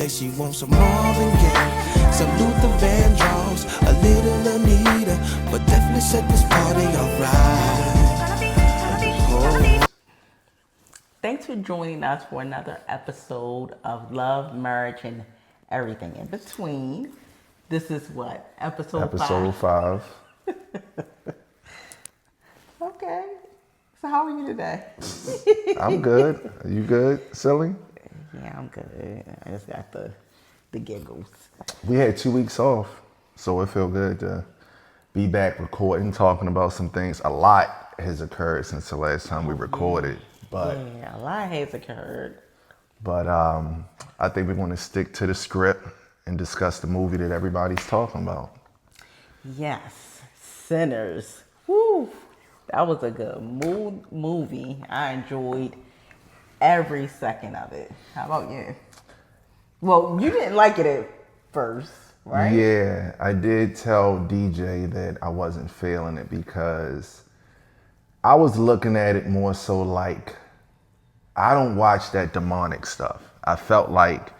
Say she wants some Marvin Gaye, some Luther Vandross, a little Anita, but definitely set this party alright. Thanks for joining us for another episode of Love, Marriage, and Everything in Between. This is what? Episode 5? Okay. So how are you today? I'm good. Are you good, Silly? Yeah, I'm good. I just got the giggles. We had 2 weeks off, so it felt good to be back recording, talking about some things. A lot has occurred since the last time we recorded. But yeah, a lot has occurred. But I think we want to stick to the script and discuss the movie that everybody's talking about. Yes, Sinners. Woo! That was a good movie. I enjoyed every second of it. How about you? Well, you didn't like it at first, right? Yeah, I did tell DJ that I wasn't feeling it because I was looking at it more so like, I don't watch that demonic stuff. I felt like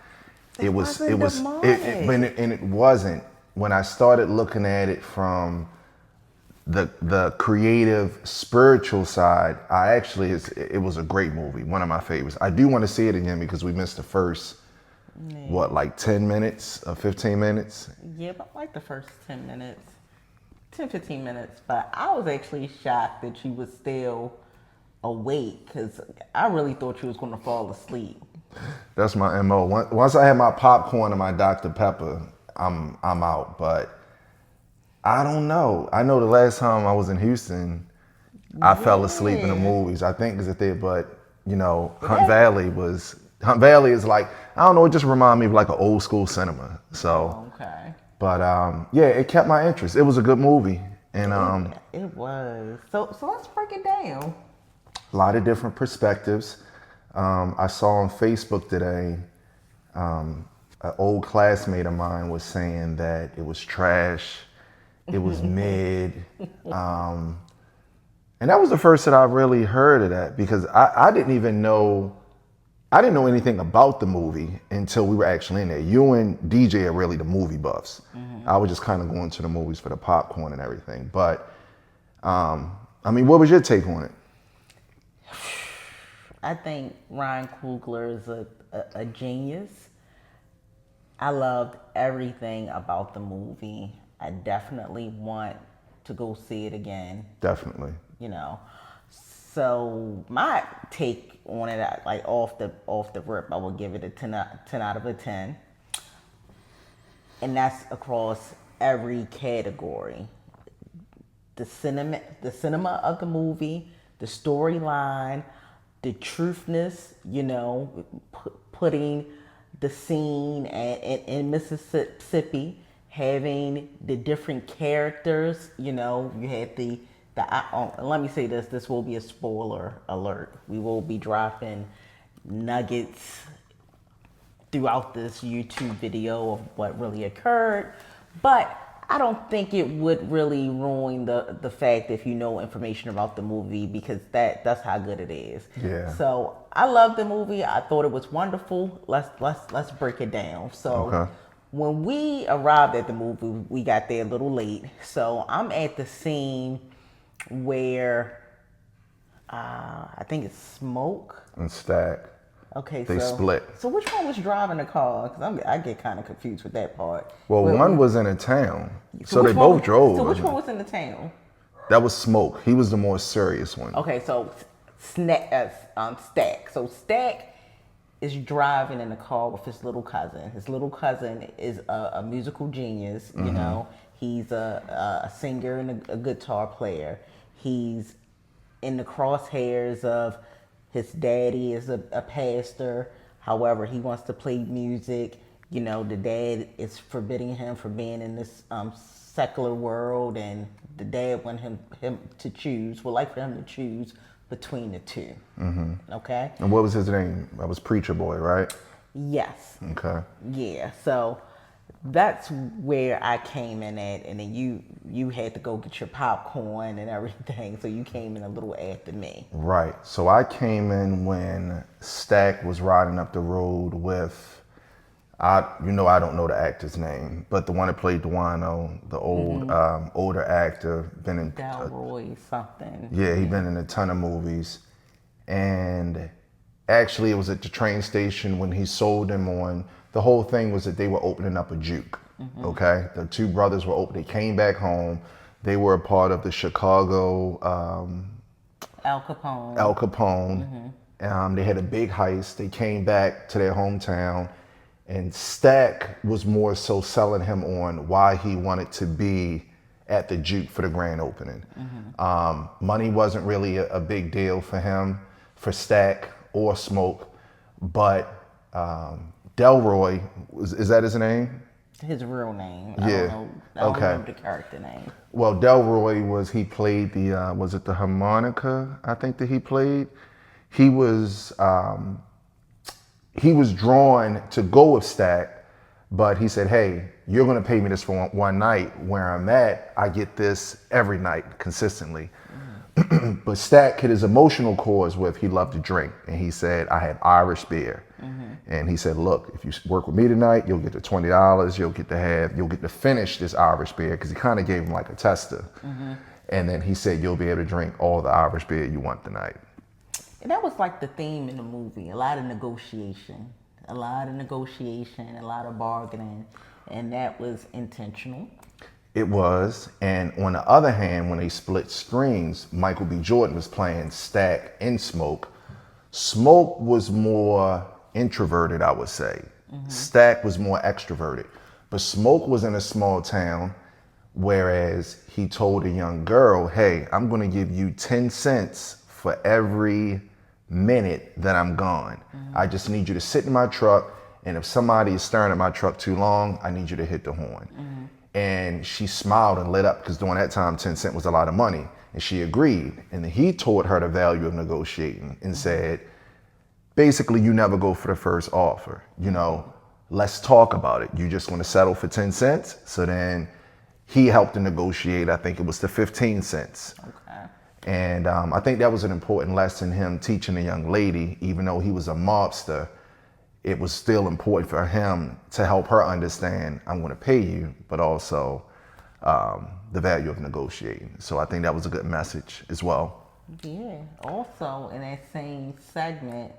it was, and it wasn't. When I started looking at it from the creative, spiritual side, it was a great movie, one of my favorites. I do want to see it again because we missed the first, 10 minutes or 15 minutes? Yeah, but like the first 10 minutes, 15 minutes. But I was actually shocked that she was still awake because I really thought she was going to fall asleep. That's my MO. Once I had my popcorn and my Dr. Pepper, I'm out. But I don't know. I know the last time I was in Houston, I fell asleep in the movies. I think because it did, but Hunt Valley is like, I don't know, it just reminded me of like an old school cinema. So, okay. But yeah, it kept my interest. It was a good movie, and it was. So let's break it down. A lot of different perspectives. I saw on Facebook today, an old classmate of mine was saying that it was trash. It was mid. And that was the first that I really heard of that because I didn't know anything about the movie until we were actually in there. You and DJ are really the movie buffs. Mm-hmm. I was just kind of going to the movies for the popcorn and everything. But, what was your take on it? I think Ryan Coogler is a genius. I loved everything about the movie. I definitely want to go see it again. Definitely. So my take on it, like off the rip, I would give it a 10 out of a 10. And that's across every category. The cinema of the movie, the storyline, the truthness, putting the scene in Mississippi, having the different characters, you had let me say this will be a spoiler alert. We will be dropping nuggets throughout this YouTube video of what really occurred, but I don't think it would really ruin the fact if you know information about the movie because that's how good it is. Yeah. So I love the movie. I thought it was wonderful. Let's break it down. So okay. When we arrived at the movie, we got there a little late. So I'm at the scene where I think it's Smoke and Stack. Okay, they split. So which one was driving the car? Because I get kind of confused with that part. Well, one was in a town, so they both drove. So which one was in the town? That was Smoke. He was the more serious one. Okay, so Stack. So Stack is driving in the car with his little cousin. His little cousin is a musical genius. Mm-hmm. He's a singer and a guitar player. He's in the crosshairs of his daddy is a pastor. However, he wants to play music. The dad is forbidding him from being in this secular world, and the dad want him to choose. Would like for him to choose between the two. Mm-hmm. Okay. And what was his name? That was Preacher Boy, right? Yes. Okay. Yeah. So that's where I came in at, and then you had to go get your popcorn and everything, so you came in a little after me. Right. So I came in when Stack was riding up the road with I don't know the actor's name, but the one that played Duano, the old older actor, been in Delroy something. yeah, he been in a ton of movies. And actually, it was at the train station when he sold them on. The whole thing was that they were opening up a juke. Okay, the two brothers were open. They came back home. They were a part of the Chicago Al Capone. Al Capone. They had a big heist. They came back to their hometown, and Stack was more so selling him on why he wanted to be at the juke for the grand opening. Money wasn't really a big deal for him, for Stack or Smoke, but Delroy, is that his name? His real name. Yeah. I don't Okay. remember the character name. Well, Delroy he played the, was it the harmonica, I think that he played? He was drawn to go with Stack, but he said, hey, you're gonna pay me this for one night. Where I'm at, I get this every night consistently. But Stack hit his emotional cores with, he loved to drink. And he said, I had Irish beer. And he said, look, if you work with me tonight, you'll get the $20, you'll get to finish this Irish beer, because he kind of gave him like a tester. And then he said, you'll be able to drink all the Irish beer you want tonight. And that was like the theme in the movie, a lot of negotiation, a lot of bargaining, and that was intentional. It was. And on the other hand, when they split screens, Michael B. Jordan was playing Stack and Smoke. Smoke was more introverted, I would say. Stack was more extroverted. But Smoke was in a small town, whereas he told a young girl, hey, I'm going to give you 10 cents for every minute that I'm gone. I just need you to sit in my truck, and if somebody is staring at my truck too long, I need you to hit the horn. And she smiled and lit up, because during that time, 10 cents was a lot of money. And she agreed. And he taught her the value of negotiating and said, basically, you never go for the first offer. Let's talk about it. You just want to settle for 10 cents? So then he helped to negotiate, I think it was to 15 cents. Okay. And I think that was an important lesson, him teaching a young lady, even though he was a mobster, it was still important for him to help her understand, I'm going to pay you, but also the value of negotiating. So I think that was a good message as well. Yeah. Also, in that same segment,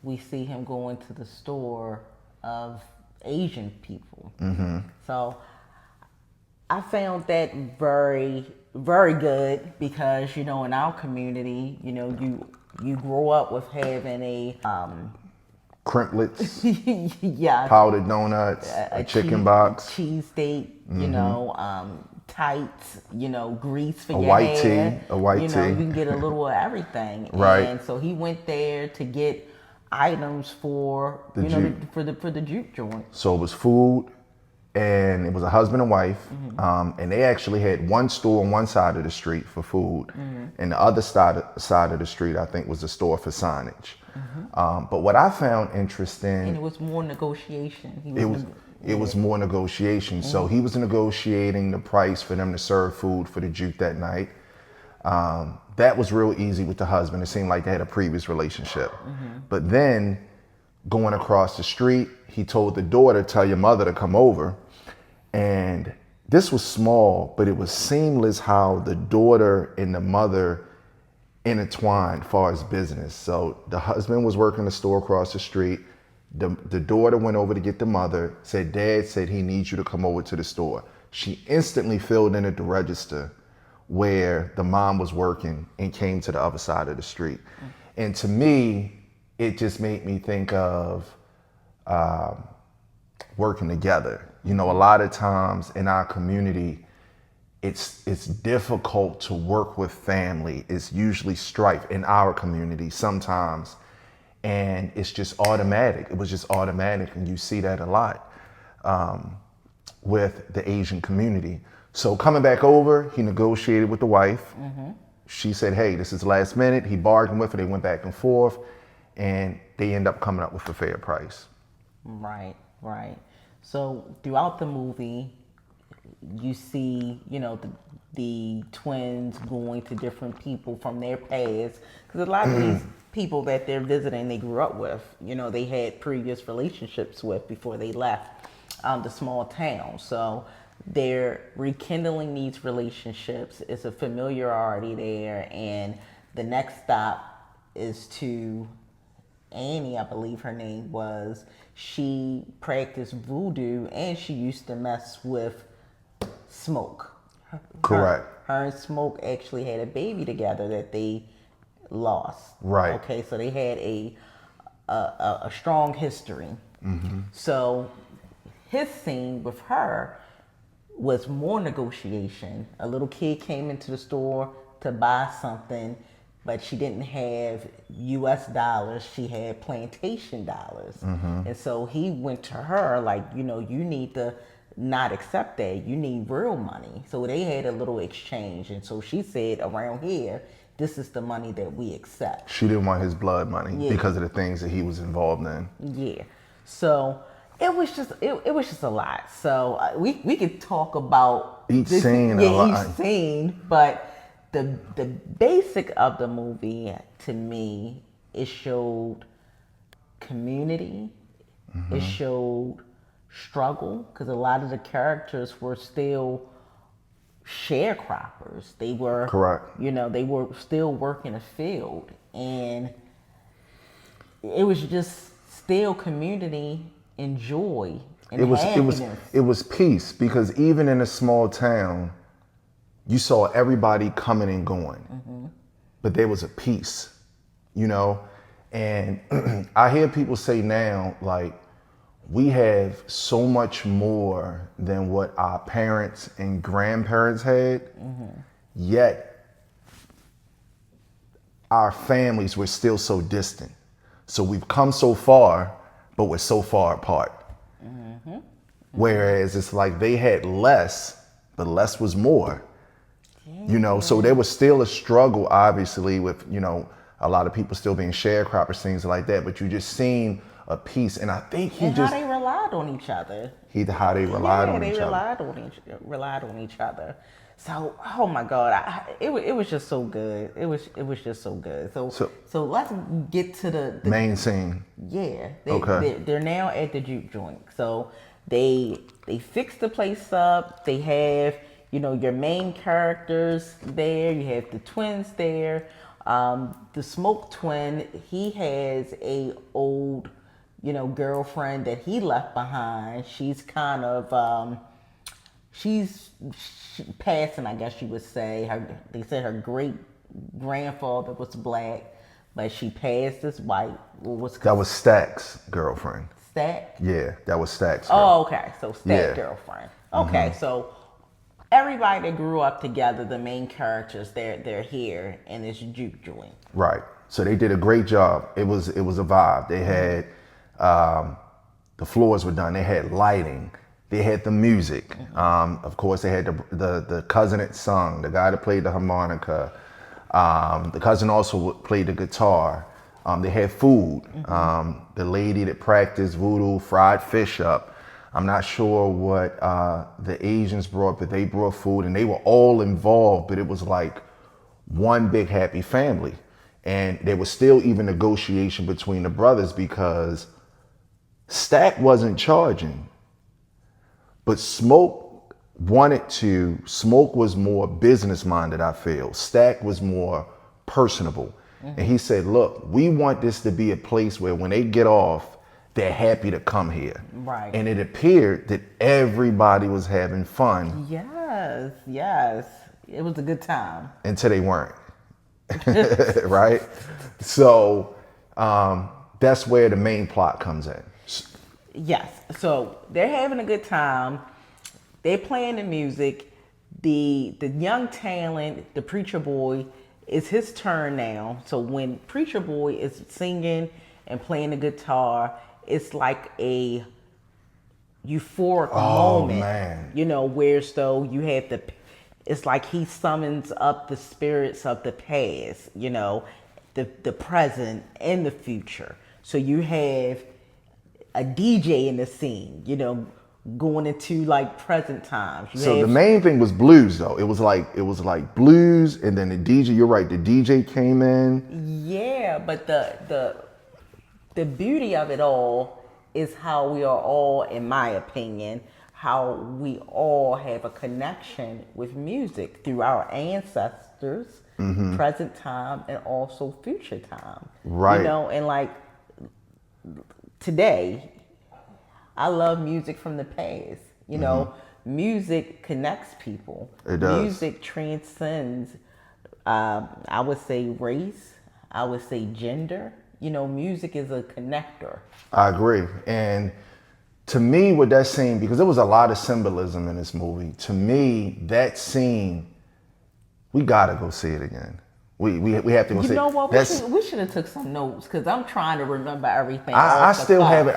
we see him going to the store of Asian people. So I found that very, very good, because, in our community, you grow up with having a Crimplets, yeah, powdered donuts, a chicken box, cheesesteak, tights, grease for a your white hair. tea, a white tea. You can get a little of everything. Right. And so he went there to get items for The juke. for the juke joint. So it was food, and it was a husband and wife, and they actually had one store on one side of the street for food, and the other side of the street, I think, was a store for signage. But what I found interesting, And it was more negotiation. it was more negotiation. So he was negotiating the price for them to serve food for the juke that night. That was real easy with the husband. It seemed like they had a previous relationship. But then going across the street, he told the daughter, tell your mother to come over. And this was small, but it was seamless how the daughter and the mother intertwined as far as business. So the husband was working the store across the street. The daughter went over to get the mother, said, Dad said he needs you to come over to the store. She instantly filled in at the register where the mom was working and came to the other side of the street. And to me, it just made me think of working together. A lot of times in our community, it's difficult to work with family. It's usually strife in our community sometimes. And it's just automatic. It was just automatic. And you see that a lot with the Asian community. So coming back over, he negotiated with the wife. She said, hey, this is last minute. He bargained with her. They went back and forth. And they end up coming up with a fair price. Right. So throughout the movie, you see, the twins going to different people from their past, because a lot of these people that they're visiting, they grew up with, you know, they had previous relationships with before they left the small town. So they're rekindling these relationships. It's a familiarity there, and the next stop is to Annie, I believe her name was. She practiced voodoo, and she used to mess with Smoke. Correct. Her and Smoke actually had a baby together that they lost. Right. Okay, so they had a strong history. So his scene with her was more negotiation. A little kid came into the store to buy something, but she didn't have US dollars, she had plantation dollars. And so he went to her like, you know, you need to not accept that, you need real money. So they had a little exchange, and so she said, around here, this is the money that we accept. She didn't want his blood money because of the things that he was involved in. Yeah. So it was just a lot. So we could talk about Each scene a lot. each scene, but the basic of the movie, to me, it showed community. It showed struggle, because a lot of the characters were still sharecroppers. They were Correct. You know, they were still working a field, and it was just still community and joy and happiness. It was peace, because even in a small town, you saw everybody coming and going, but there was a peace, you know. And I hear people say now, like, we have so much more than what our parents and grandparents had, yet our families were still so distant. So we've come so far, but we're so far apart. Whereas it's like they had less, but less was more. You know, so there was still a struggle, obviously, with, you know, a lot of people still being sharecroppers, things like that, but you just seen a peace. And I think how they relied on each other. How they relied on each other. Relied on each other. So, oh my God, it was just so good. It was just so good. So let's get to the main scene. Yeah. Okay. They're now at the juke joint. So they fix the place up. They have, you know, your main characters there. You have the twins there. The Smoke twin, he has a old, you know, girlfriend that he left behind. She's kind of, she's passing, I guess you would say. They said her great grandfather was black, but she passed as white. That was Stack's girlfriend. Stack? Yeah, that was Stack's girl. girl. Oh, okay. So Stack's girlfriend. Okay, so everybody that grew up together, the main characters, they're here in this juke joint. Right. So they did a great job. It was a vibe. They had the floors were done. They had lighting. They had the music. Of course, they had the cousin that sung, the guy that played the harmonica. The cousin also played the guitar. They had food. The lady that practiced voodoo fried fish up. I'm not sure what the Asians brought, but they brought food, and they were all involved, but it was like one big happy family. And there was still even negotiation between the brothers, because Stack wasn't charging, but Smoke was more business minded, I feel. Stack was more personable. And he said, look, we want this to be a place where when they get off, they're happy to come here. Right. And it appeared that everybody was having fun. Yes. It was a good time. Until they weren't. Right? So that's where the main plot comes in. Yes. So they're having a good time. They're playing the music. The young talent, the preacher boy, it's his turn now. So when preacher boy is singing and playing the guitar, it's like a euphoric moment. Man. You know, whereas though you have it's like he summons up the spirits of the past, you know, the present and the future. So you have a DJ in the scene, you know, going into like present times. So the main thing was blues though. It was like blues, and then the DJ. You're right. The DJ came in. Yeah, but the beauty of it all is how we are all, in my opinion, how we all have a connection with music through our ancestors, present time, and also future time. Right. You know, and like today, I love music from the past. You know, music connects people. It does. Music transcends, I would say, race. I would say gender. You know, music is a connector. I agree. And to me, with that scene, because there was a lot of symbolism in this movie, to me, that scene, we gotta go see it again. We have to go see it. You know what? We should have took some notes because I'm trying to remember everything. I still have it.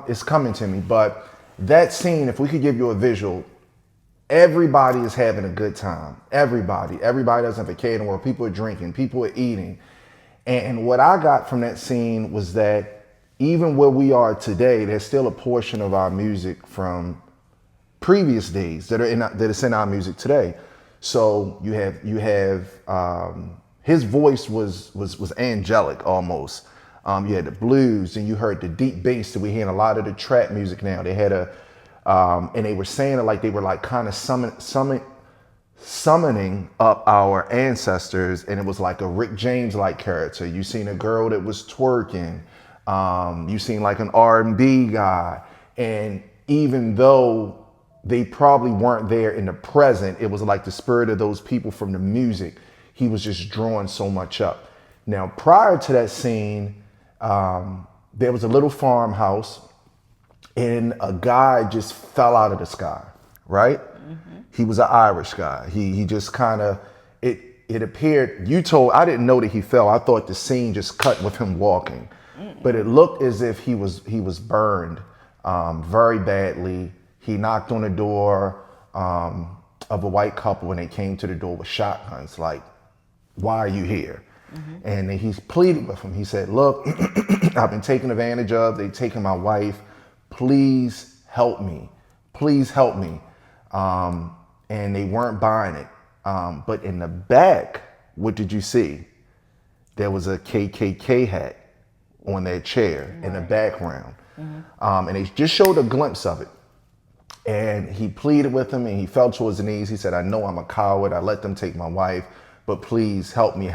It's coming to me. But that scene, if we could give you a visual, everybody is having a good time. Everybody doesn't have a care in the world. People are drinking. People are eating. And what I got from that scene was that even where we are today, there's still a portion of our music from previous days that is in our music today. So you have his voice was angelic almost. You had the blues, and you heard the deep bass that we hear in a lot of the trap music now. They had and they were saying it like they were like kind of summoning up our ancestors, and it was like a Rick James like character. You seen a girl that was twerking. You seen like an R&B guy, and even though they probably weren't there in the present, it was like the spirit of those people from the music. He was just drawing so much up. Now, prior to that scene, there was a little farmhouse, and a guy just fell out of the sky, right? He was an Irish guy. He just kind of, it appeared, I didn't know that he fell. I thought the scene just cut with him walking. But it looked as if he was burned very badly. He knocked on the door of a white couple, and they came to the door with shotguns, like, why are you here? And then he's pleading with him. He said, look, I've been taken advantage of. They've taken my wife. Please help me. Please help me. And they weren't buying it. But in the back, what did you see? There was a KKK hat on that chair in the background. And they just showed a glimpse of it. And he pleaded with him, and he fell to his knees. He said, I know I'm a coward. I let them take my wife, but please help me.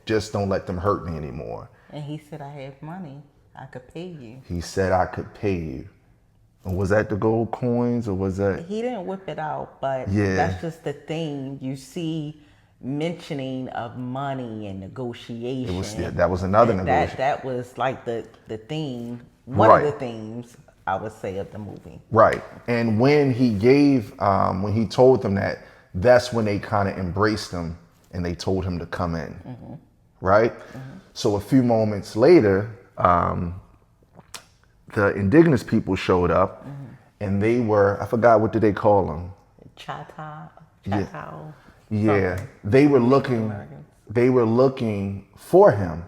Just don't let them hurt me anymore. And he said, I have money. I could pay you. He said, I could pay you. And was that the gold coins, or was that? He didn't whip it out, but Yeah. that's just the thing. You see mentioning of money and negotiation. That was another negotiation. That was like the theme, one of the themes, I would say, of the movie. Right. And when he when he told them that, that's when they kind of embraced him, and they told him to come in. Right? So a few moments later, the indigenous people showed up, and they were, I forgot, what did they call them? Chata. Yeah. They were looking for him,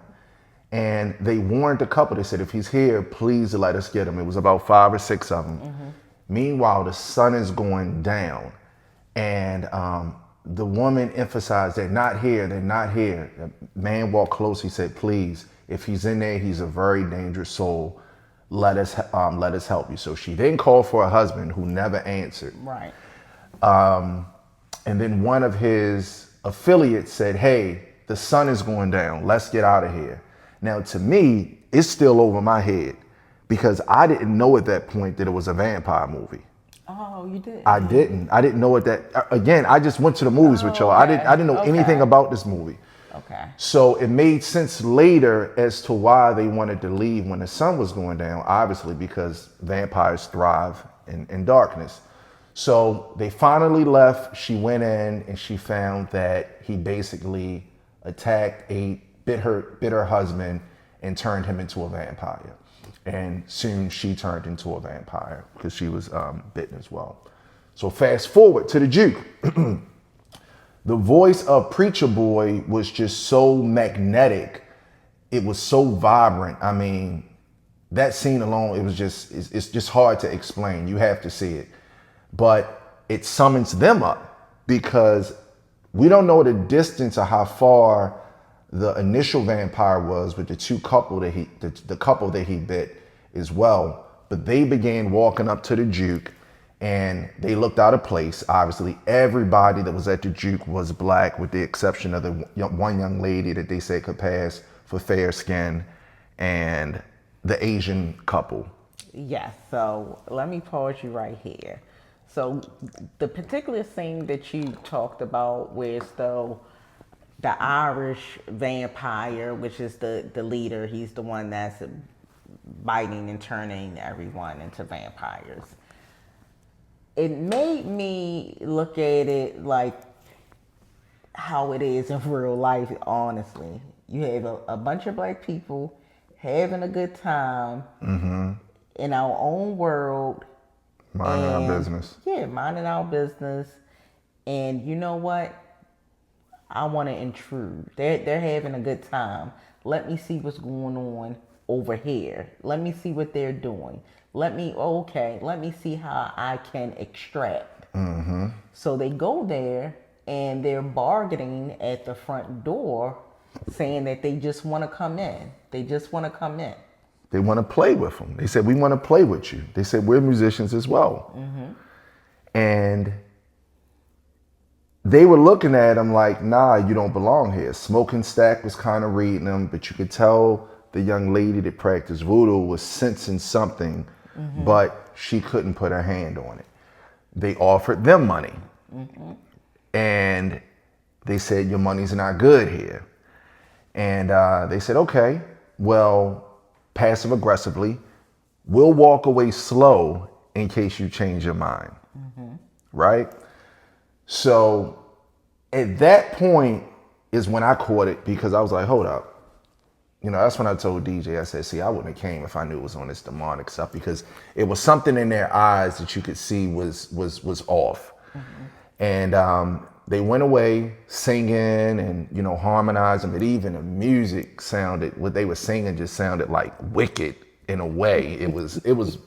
and they warned the couple. They said, if he's here, please let us get him. It was about 5 or 6 of them. Meanwhile, the sun is going down, and the woman emphasized, they're not here. The man walked close. He said, please, if he's in there, he's a very dangerous soul. Let us help you. So she then called for her husband, who never answered. Right. And then one of his affiliates said, hey, the sun is going down. Let's get out of here. Now, to me, it's still over my head, because I didn't know at that point that it was a vampire movie. Oh, you did? I didn't know it that, again, I just went to the movies with y'all. Okay. I didn't know anything about this movie. Okay. So it made sense later as to why they wanted to leave when the sun was going down, obviously, because vampires thrive in darkness. So they finally left. She went in, and she found that he basically attacked, bit her husband, and turned him into a vampire. And soon she turned into a vampire because she was bitten as well. So fast forward to the Juke. The voice of Preacher Boy was just so magnetic. It was so vibrant. I mean, that scene alone, it's just hard to explain. You have to see it. But it summons them up because we don't know the distance or how far the initial vampire was with the couple that he bit as well. But they began walking up to the juke and they looked out of place. Obviously, everybody that was at the juke was black with the exception of the one young lady that they said could pass for fair skin and the Asian couple. Yes, so let me pause you right here. So the particular scene that you talked about where it's the Irish vampire, which is the leader, he's the one that's biting and turning everyone into vampires. It made me look at it like how it is in real life, honestly. You have a bunch of black people having a good time in our own world. Minding our business. Yeah, minding our business. And you know what? I want to intrude. They're having a good time. Let me see what's going on over here. Let me see what they're doing. Let me see how I can extract. So they go there and they're bargaining at the front door saying that they just want to come in. They just want to come in. They want to play with them. They said, we want to play with you. They said, we're musicians as well. And they were looking at him like, nah, you don't belong here. Smoking Stack was kind of reading them, but you could tell the young lady that practiced voodoo was sensing something, but she couldn't put her hand on it. They offered them money. And they said, your money's not good here. And they said, okay, well, passive aggressively, we'll walk away slow in case you change your mind. Right? So at that point is when I caught it because I was like, hold up. That's when I told DJ, I said, see, I wouldn't have came if I knew it was on this demonic stuff because it was something in their eyes that you could see was off. And they went away singing and, harmonizing, but even the music sounded, what they were singing just sounded like Wicked in a way. It was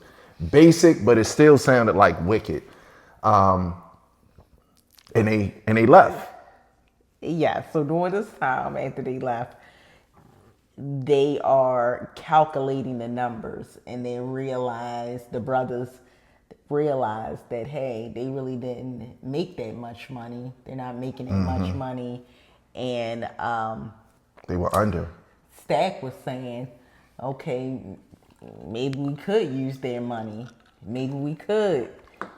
basic, but it still sounded like Wicked. And they left. Yeah, so during this time after they left, they are calculating the numbers and the brothers realize that, hey, they really didn't make that much money. They're not making that much money. And they were under. Stack was saying, okay, maybe we could use their money. Maybe we could.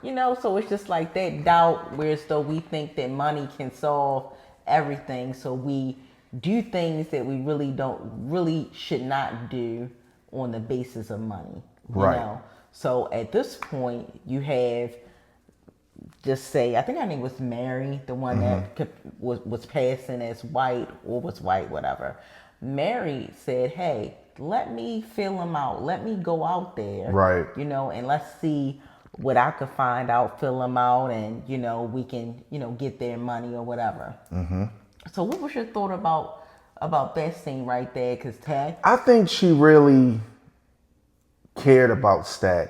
So it's just like that doubt where as though we think that money can solve everything. So we do things that we really should not do on the basis of money. Right. So at this point, you have, just say, I think her name was Mary, the one that was passing as white or was white, whatever. Mary said, hey, let me fill them out. Let me go out there. Right. And let's see what I could find out, fill them out, and, we can, get their money or whatever. So what was your thought about that scene right there? Because I think she really cared about Stack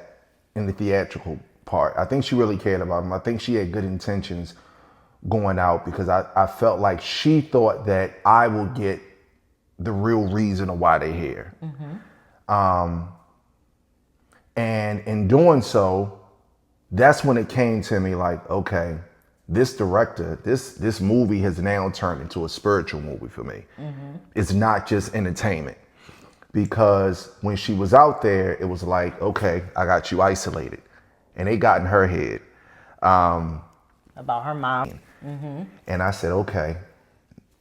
in the theatrical part. I think she really cared about him. I think she had good intentions going out because I felt like she thought that I will get the real reason of why they're here. And in doing so, that's when it came to me like, okay, this director, this movie has now turned into a spiritual movie for me. It's not just entertainment. Because when she was out there, it was like, okay, I got you isolated. And they got in her head. About her mom. And I said, okay,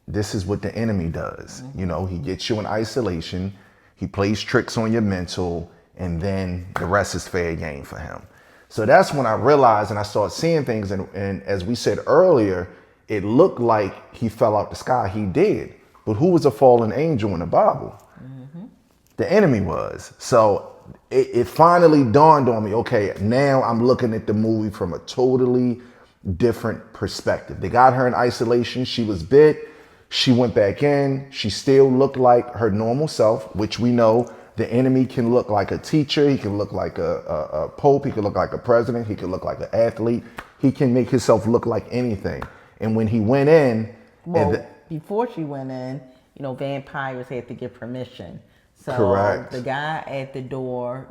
this is what the enemy does. He gets you in isolation. He plays tricks on your mental. And then the rest is fair game for him. So that's when I realized and I started seeing things. And as we said earlier, it looked like he fell out the sky. He did. But who was a fallen angel in the Bible? The enemy was. So it finally dawned on me, okay, now I'm looking at the movie from a totally different perspective. They got her in isolation. She was bit. She went back in. She still looked like her normal self, which we know The enemy can look like a teacher. He can look like a pope. He can look like a president. He can look like an athlete. He can make himself look like anything. And when he went in, before she went in, vampires had to get permission. So correct. The guy at the door,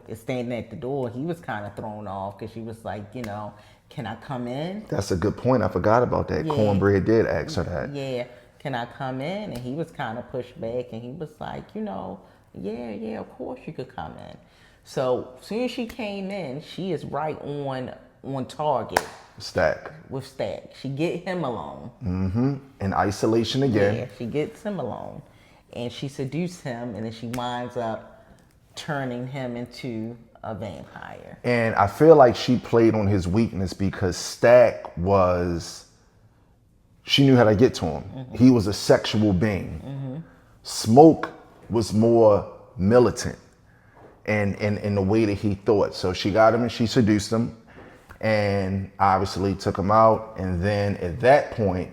is standing at the door. He was kind of thrown off because she was like, can I come in? That's a good point. I forgot about that. Yeah. Cornbread did ask her that. Yeah. Can I come in? And he was kind of pushed back, and he was like, yeah, of course you could come in. So as soon as she came in, she is right on target. Stack. With Stack. She get him alone. Mm-hmm. In isolation again. Yeah, she gets him alone. And she seduced him, and then she winds up turning him into a vampire. And I feel like she played on his weakness because Stack she knew how to get to him. Mm-hmm. He was a sexual being. Mm-hmm. Smoke was more militant and in the way that he thought. So she got him and she seduced him and obviously took him out. And then at that point,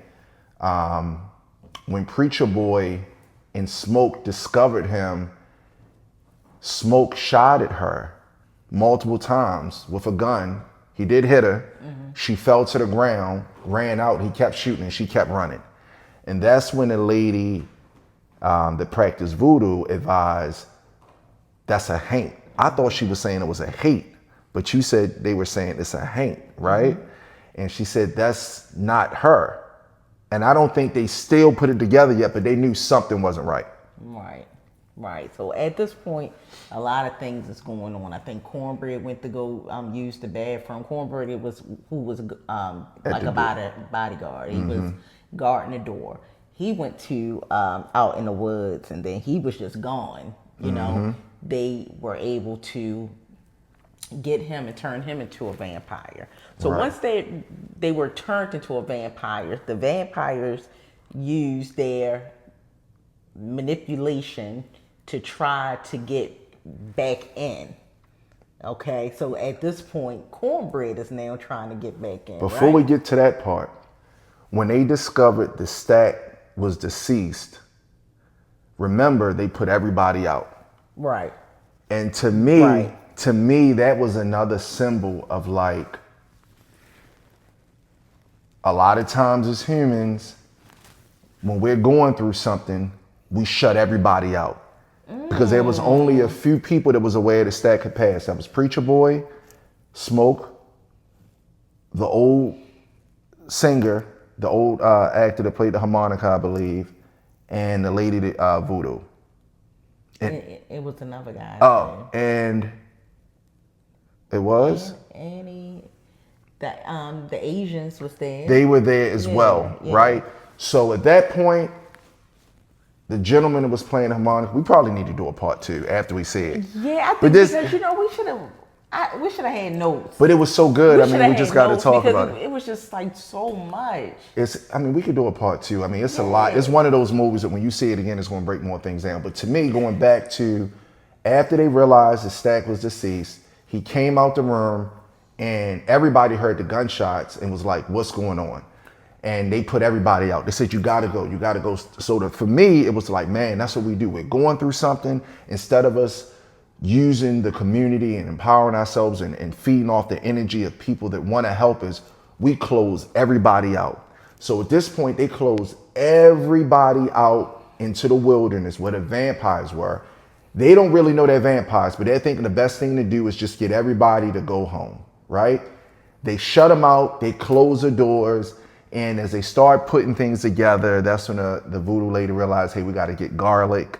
when Preacher Boy and Smoke discovered him, Smoke shot at her multiple times with a gun. He did hit her. Mm-hmm. She fell to the ground, ran out. He kept shooting and she kept running. And that's when the lady that practiced voodoo advised, that's a haint. I thought she was saying it was a hate, but you said they were saying it's a haint, right? Mm-hmm. And she said, that's not her. And I don't think they still put it together yet, but they knew something wasn't right. Right. So at this point, a lot of things is going on. I think Cornbread went to go use the bathroom. Cornbread who was like a bodyguard. He was guarding the door. He went to out in the woods, and then he was just gone. They were able to get him and turn him into a vampire. So once they were turned into a vampire, the vampires used their manipulation to try to get back in. Okay, so at this point, Cornbread is now trying to get back in. Before we get to that part, when they discovered the Stack was deceased, remember they put everybody out. Right. And to me, that was another symbol of like, a lot of times as humans, when we're going through something, we shut everybody out. Because there was only a few people that was aware the Stack had passed. That was Preacher Boy, Smoke, the old singer, the old actor that played the harmonica, I believe, and the lady that voodoo. It was another guy. Oh, and it was? Annie, the Asians was there. They were there as well, right? So at that point, the gentleman that was playing the harmonica, we probably need to do a part 2 after we see it. Yeah, I think because we should have had notes. But it was so good. We just got to talk about it. It was just like so much. We could do a part 2. It's a lot. It's one of those movies that when you see it again, it's going to break more things down. But to me, going back to after they realized the Stack was deceased, he came out the room and everybody heard the gunshots and was like, what's going on? And they put everybody out. They said, you gotta go. So for me, it was like, man, that's what we do. We're going through something. Instead of us using the community and empowering ourselves and feeding off the energy of people that want to help us, we close everybody out. So at this point, they closed everybody out into the wilderness where the vampires were. They don't really know they're vampires, but they're thinking the best thing to do is just get everybody to go home, right? They shut them out. They close the doors. And as they start putting things together, that's when the voodoo lady realized, hey, we got to get garlic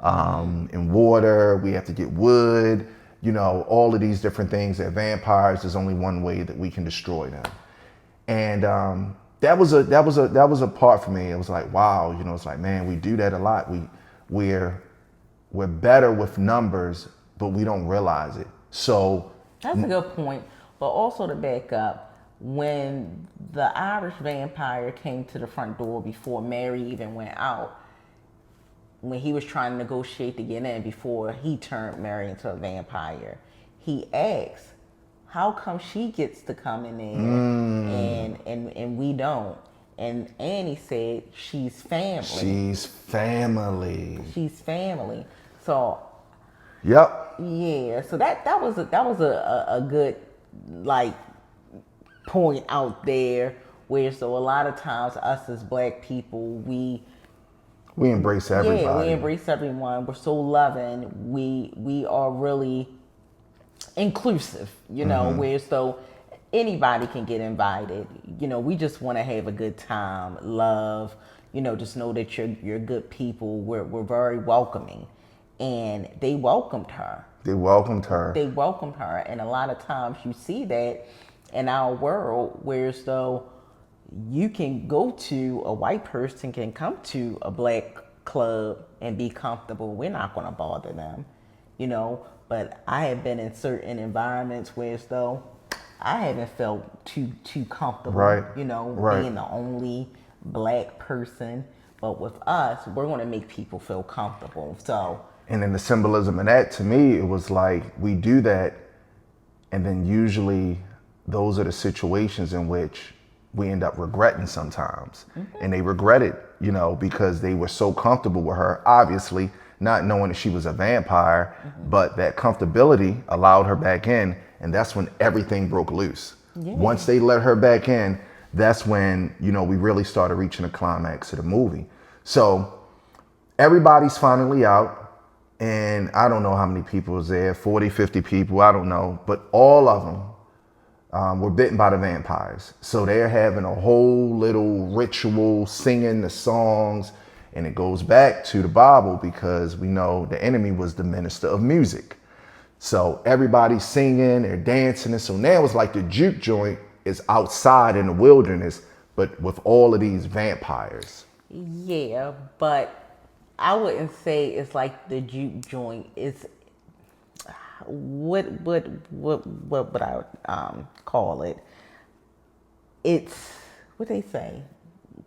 and water. We have to get wood, all of these different things. That vampires, there's only one way that we can destroy them. And that was a part for me. It was like, wow, it's like, man, we do that a lot. We're better with numbers, but we don't realize it. So that's a good point. But also to back up, when the Irish vampire came to the front door before Mary even went out, when he was trying to negotiate to get in before he turned Mary into a vampire, he asked, how come she gets to come in there and we don't? And Annie said, she's family. She's family. She's family. So Yep. Yeah, so that was a good like point out there where so a lot of times us as black people We embrace everybody. yeah, we embrace everyone. We're so loving. We are really inclusive, you know, where so anybody can get invited. You know, we just want to have a good time, love, you know, just know that you're good people. We're very welcoming. And they welcomed her. They welcomed her. They welcomed her. And a lot of times you see that in our world where so you can go to a white person can come to a black club and be comfortable. We're not going to bother them, you know. But I have been in certain environments where though I haven't felt too comfortable, right. you know, right. being the only black person. But with us, we're going to make people feel comfortable. So. And then the symbolism of that, to me, it was like we do that, and then usually those are the situations in which we end up regretting sometimes. And they regret it, you know, because they were so comfortable with her, obviously not knowing that she was a vampire, but that comfortability allowed her back in, and that's when everything broke loose. Yeah. Once they let her back in, that's when, you know, we really started reaching the climax of the movie. So everybody's finally out. And I don't know how many people was there, 40, 50 people, I don't know. But all of them were bitten by the vampires. So they're having a whole little ritual, singing the songs. And it goes back to the Bible because we know the enemy was the minister of music. So everybody's singing, they're dancing. And so now it's like the juke joint is outside in the wilderness, but with all of these vampires. Yeah, but I wouldn't say it's like the juke joint. It's what would I call it? It's what they say,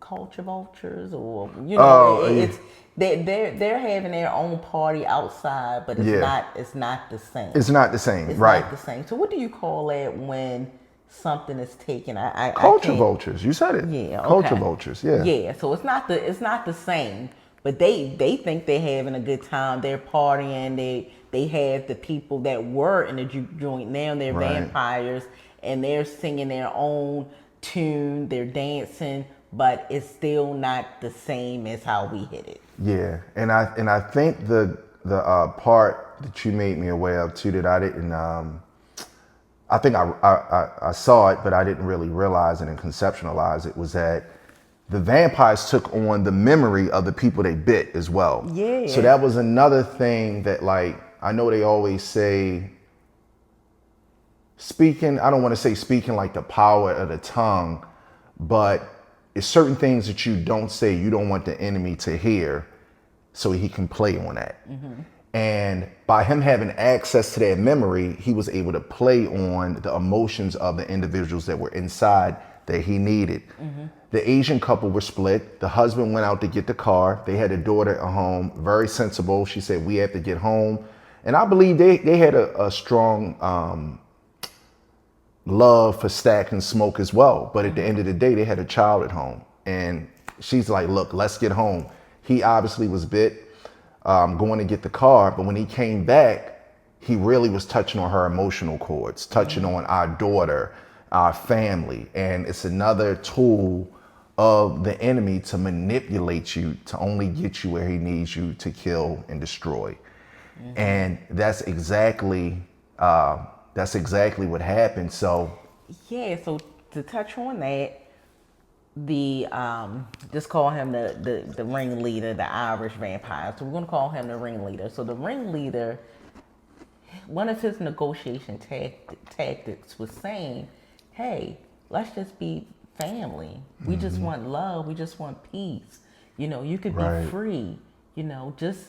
culture vultures, or you know, it's they're having their own party outside, but it's not the same. It's not the same, it's right? Not the same. So what do you call that when something is taken? Culture vultures. You said it. Yeah. Okay. Culture vultures. Yeah. Yeah. So it's not the same. But they think they're having a good time. They're partying. They have the people that were in the juke joint. Now they're vampires, and they're singing their own tune. They're dancing, but it's still not the same as how we hit it. Yeah, and I think the part that you made me aware of too that I didn't. I think I saw it, but I didn't really realize it and conceptualize it. Was that the vampires took on the memory of the people they bit as well. Yeah. So that was another thing that, like, I know they always say speaking, I don't want to say speaking like the power of the tongue, but it's certain things that you don't say, you don't want the enemy to hear, so he can play on that. And by him having access to that memory, he was able to play on the emotions of the individuals that were inside that he needed. The Asian couple were split. The husband went out to get the car. They had a daughter at home, very sensible. She said, we have to get home. And I believe they had a strong love for stack and smoke as well. But at the end of the day, they had a child at home. And she's like, look, let's get home. He obviously was bit going to get the car. But when he came back, he really was touching on her emotional chords, touching on our daughter, our family. And it's another tool of the enemy to manipulate you to only get you where he needs you to kill and destroy. And that's exactly what happened. So yeah, so to touch on that, the just call him the ringleader, the Irish vampire. So we're gonna call him the ringleader. So the ringleader, one of his negotiation tactics was saying, hey, let's just be family. We just want love. We just want peace. You know, you could be free. You know, just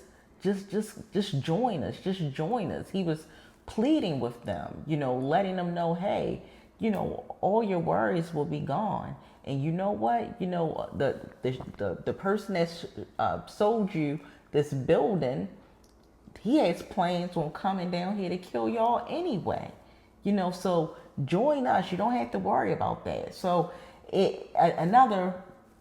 join us. Just join us. He was pleading with them, you know, letting them know, hey, you know, all your worries will be gone. And you know what? You know, the person that sold you this building, he has plans on coming down here to kill y'all anyway. You know, so join us. You don't have to worry about that. So another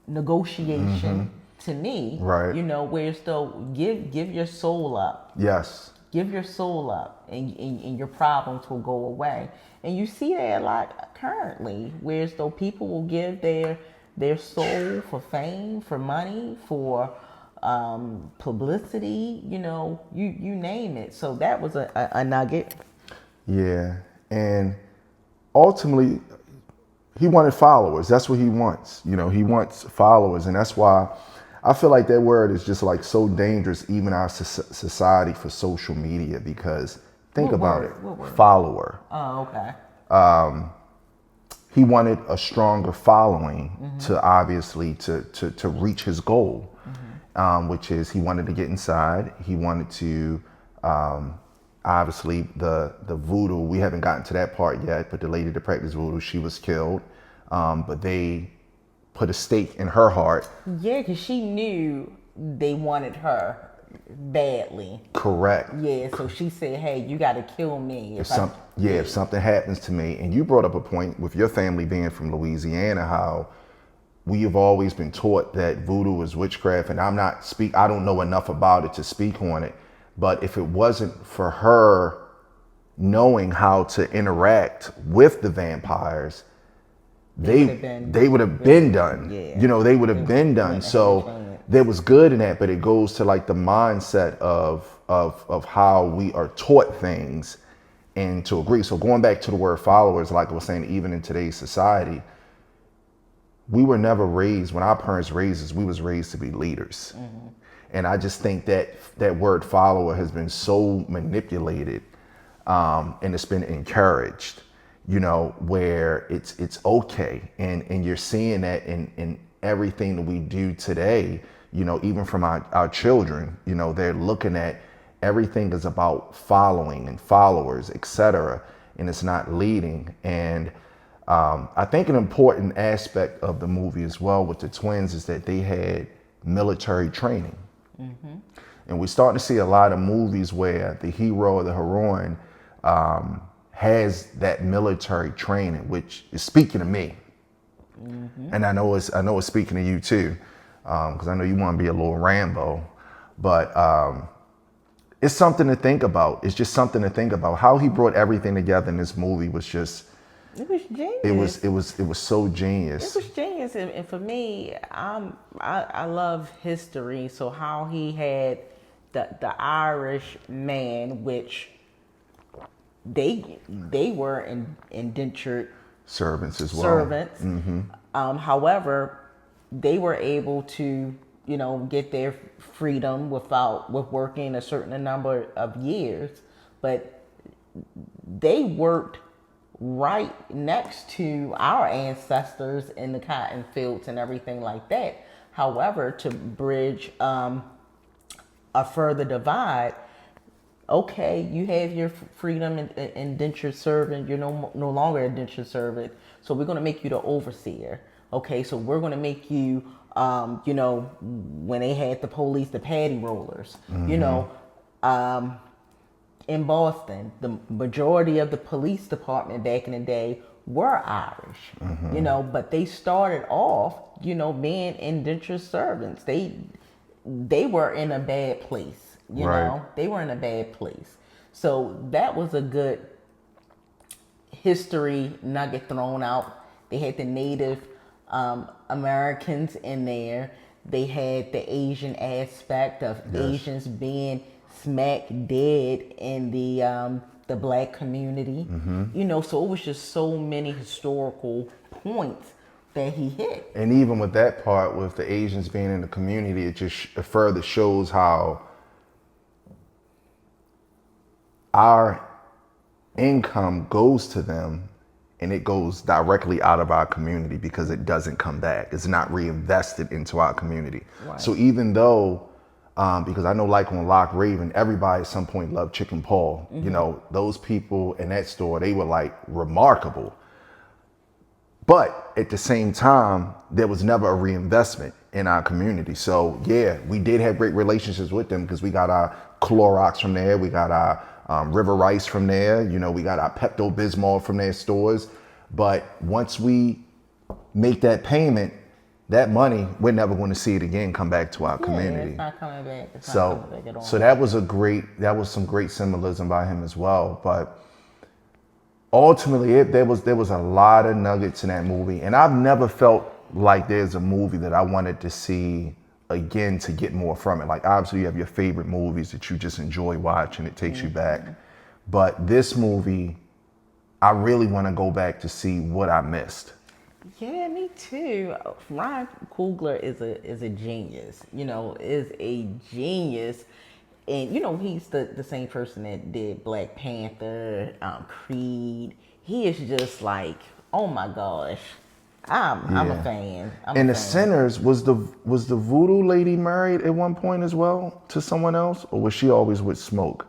negotiation to me, you know, where it's still give your soul up. Yes. Give your soul up, and your problems will go away. And you see that a lot currently, whereas though people will give their soul for fame, for money, for publicity, you name it. So that was a nugget. Yeah, and ultimately, he wanted followers. That's what he wants. He wants followers, and that's why I feel like that word is just like so dangerous, even our society, for social media. Because think about it, follower. Oh, okay. He wanted a stronger following to obviously to reach his goal, which is he wanted to get inside. He wanted to obviously the voodoo. We haven't gotten to that part yet, but the lady that practiced voodoo, she was killed. But they put a stake in her heart. Yeah, because she knew they wanted her badly. Correct. Yeah, so she said, "Hey, you got to kill me." If something happens to me. And you brought up a point with your family being from Louisiana, how we have always been taught that voodoo is witchcraft, and I don't know enough about it to speak on it. But if it wasn't for her knowing how to interact with the vampires, they would have been done. Yeah. They would have been done. So there was good in that, but it goes to like the mindset of how we are taught things and to agree. So going back to the word followers, like I was saying, even in today's society, we were never raised, when our parents raised us, we was raised to be leaders. And I just think that word follower has been so manipulated, and it's been encouraged, where it's okay. And you're seeing that in everything that we do today, even from our children, they're looking at everything is about following and followers, etc. And it's not leading. And I think an important aspect of the movie as well with the twins is that they had military training. And we're starting to see a lot of movies where the hero or the heroine has that military training, which is speaking to me. And I know it's speaking to you too, because I know you want to be a little Rambo. But it's something to think about. It's just something to think about. How he brought everything together in this movie was just. It was genius. It was so genius. It was genius, and for me, I love history. So how he had the Irish man, which they were indentured servants as well. However, they were able to get their freedom with working a certain number of years, but they worked right next to our ancestors in the cotton fields and everything like that. However, to bridge a further divide, okay, you have your freedom and indentured servant. You're no longer an indentured servant, so we're going to make you the overseer. Okay, so we're going to make you, when they had the police, the paddy rollers, in Boston, the majority of the police department back in the day were Irish, but they started off, being indentured servants. They were in a bad place, they were in a bad place. So that was a good history nugget thrown out. They had the Native Americans in there. They had the Asian aspect of Asians being smack dead in the black community, so it was just so many historical points that he hit. And even with that part, with the Asians being in the community, it just further shows how our income goes to them and it goes directly out of our community because it doesn't come back. It's not reinvested into our community. Right. So even though because I know, like on Lock Raven, everybody at some point loved Chicken Paul. Those people in that store, they were like remarkable. But at the same time, there was never a reinvestment in our community. So yeah, we did have great relationships with them because we got our Clorox from there. We got our River Rice from there. We got our Pepto-Bismol from their stores. But once we make that payment, that money, we're never going to see it again come back to our Yeah, community. it's not coming back. It's not So, coming back at all. so that was some great symbolism by him as well. But ultimately, there was a lot of nuggets in that movie, and I've never felt like there's a movie that I wanted to see again to get more from it. Like obviously, you have your favorite movies that you just enjoy watching; it takes you back. But this movie, I really want to go back to see what I missed. Yeah, me too. Ryan Coogler is a genius. Is a genius, and he's the same person that did Black Panther, Creed. He is just like, oh my gosh, I'm a fan. And The Sinners, was the voodoo lady married at one point as well to someone else, or was she always with Smoke?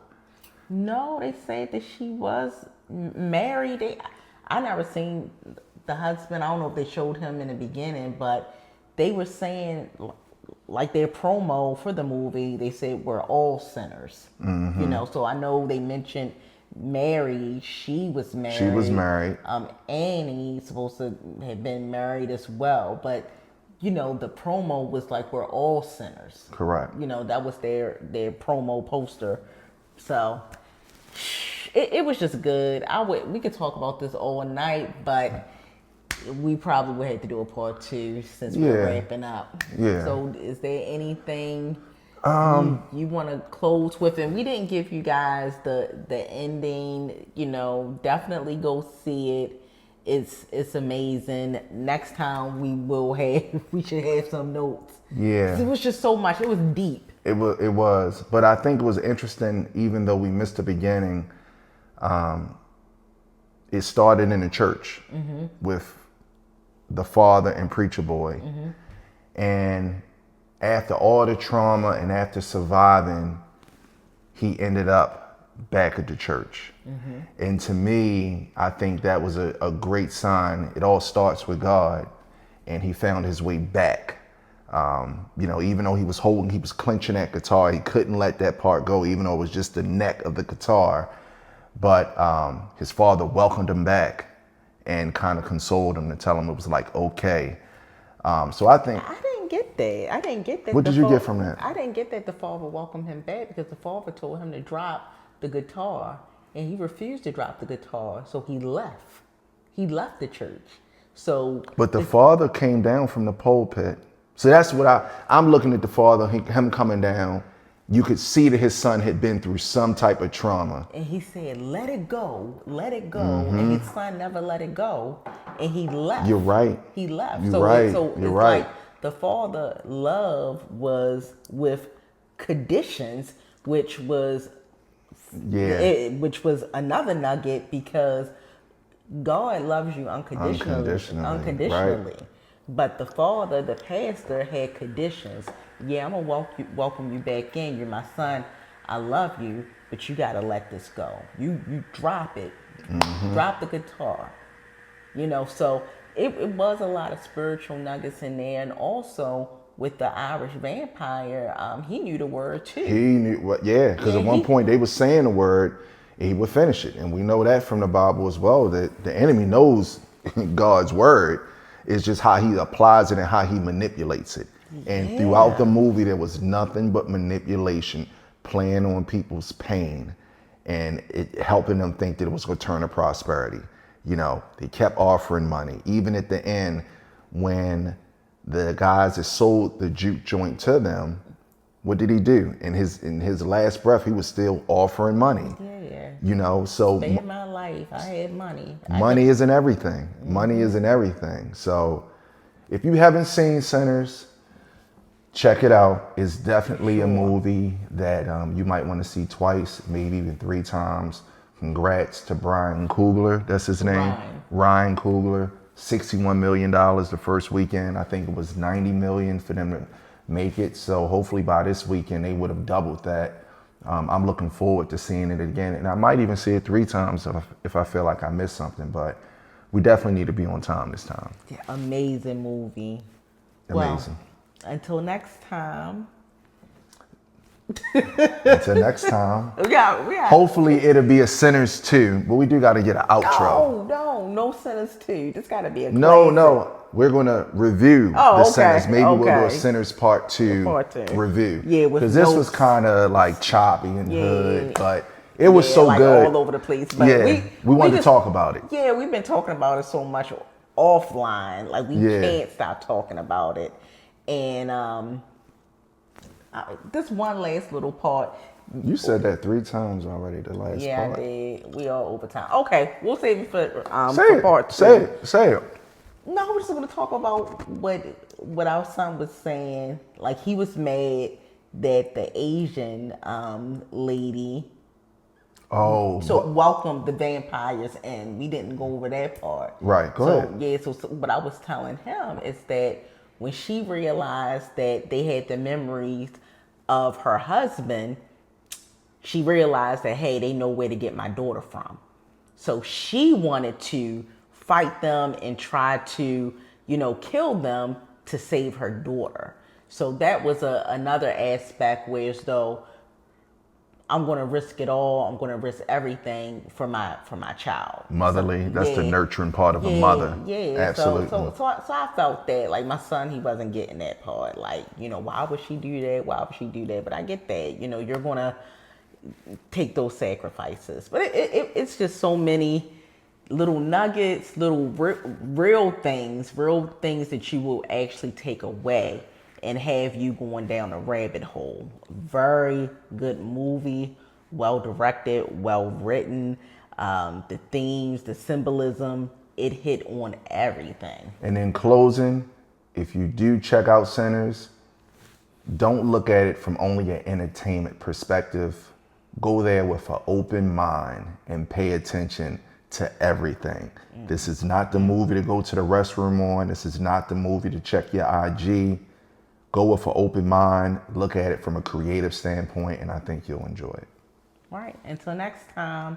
No, they said that she was married. I never seen the husband. I don't know if they showed him in the beginning, but they were saying, like their promo for the movie, they said we're all sinners. So I know they mentioned Mary. She was married. She was married. Annie's supposed to have been married as well, but the promo was like we're all sinners. Correct. That was their promo poster. So it was just good. We could talk about this all night, but we probably would have to do a part 2 since we're wrapping up. Yeah. So is there anything you want to close with? And we didn't give you guys the ending. Definitely go see it. It's amazing. Next time we should have some notes. Yeah. It was just so much. It was deep. It was, but I think it was interesting. Even though we missed the beginning, it started in the church with the father and preacher boy, and after all the trauma and after surviving, he ended up back at the church. And to me, I think that was a great sign. It all starts with God, and he found his way back. Even though he was clenching that guitar, he couldn't let that part go, even though it was just the neck of the guitar. But his father welcomed him back and kind of consoled him to tell him it was like, okay. So I think... I didn't get that. I didn't get that. What did you get from that? I didn't get that the father welcomed him back, because the father told him to drop the guitar, and he refused to drop the guitar, so he left. He left the church. So... But the father came down from the pulpit. So that's what I'm looking at the father, him coming down. You could see that his son had been through some type of trauma. And he said, let it go, let it go. And his son never let it go. And he left. You're right. He left. You're right. So You're it's right. like the father love was with conditions, which was another nugget, because God loves you unconditionally. Right. But the father, the pastor, had conditions. Yeah, I'm gonna welcome you back in. You're my son. I love you, but you gotta let this go. You drop it. Drop the guitar. So it was a lot of spiritual nuggets in there, and also with the Irish vampire, he knew the word too. He knew what, because at one point they were saying the word, and he would finish it, and we know that from the Bible as well, that the enemy knows God's word. It's just how he applies it and how he manipulates it. And throughout the movie, there was nothing but manipulation, playing on people's pain, and it helping them think that it was going to turn to prosperity. They kept offering money. Even at the end, when the guys that sold the juke joint to them, what did he do? In his last breath, he was still offering money. So Stay in my life. I had money. Money isn't everything. Money isn't everything. So if you haven't seen Sinners, check it out. It's definitely a movie that you might want to see twice, maybe even 3 times. Congrats to Brian Coogler. That's his name. Ryan Coogler. $61 million the first weekend. I think it was $90 million for them to make it. So hopefully by this weekend, they would have doubled that. I'm looking forward to seeing it again. And I might even see it 3 times if I feel like I missed something. But we definitely need to be on time this time. Yeah, amazing movie. Amazing. Well, until next time. Until next time. Yeah. Hopefully it'll be a Sinners 2, but we do got to get an outro. No Sinners 2. This got to be a No. We're going to review the Sinners. Maybe we'll do a Sinners Part 2 review. Yeah, because this was kind of like choppy and hood, but it was so like good. all over the place. But we wanted to talk about it. Yeah, we've been talking about it so much offline. Like we can't stop talking about it. And this one last little part. You said that 3 times already, the last part. Yeah, I did. We are over time. Okay, we'll save it for part 2. Say it. No, we're just going to talk about what our son was saying. Like, he was mad that the Asian lady welcomed the vampires, and we didn't go over that part. Right, go ahead. Yeah, so what I was telling him is that when she realized that they had the memories of her husband, she realized that, hey, they know where to get my daughter from. So she wanted to fight them and try to, kill them to save her daughter. So that was another aspect where as though I'm going to risk it all. I'm going to risk everything for my child. Motherly. That's the nurturing part of a mother. Yeah. Absolutely. So I felt that, like, my son, he wasn't getting that part. Like, why would she do that? Why would she do that? But I get that. You're going to take those sacrifices. But it's just so many little nuggets, little real things that you will actually take away and have you going down a rabbit hole. Very good movie, well directed, well written. The themes, the symbolism, it hit on everything. And in closing, if you do check out Sinners, don't look at it from only an entertainment perspective. Go there with an open mind and pay attention to everything. This is not the movie to go to the restroom on. This is not the movie to check your IG. Go with an open mind, look at it from a creative standpoint, and I think you'll enjoy it. All right, until next time,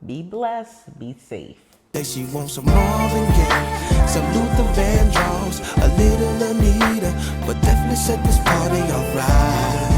be blessed, be safe. That she wants some Marvin Gaye, some Luther Vandross, a little Anita, but definitely set this party alright.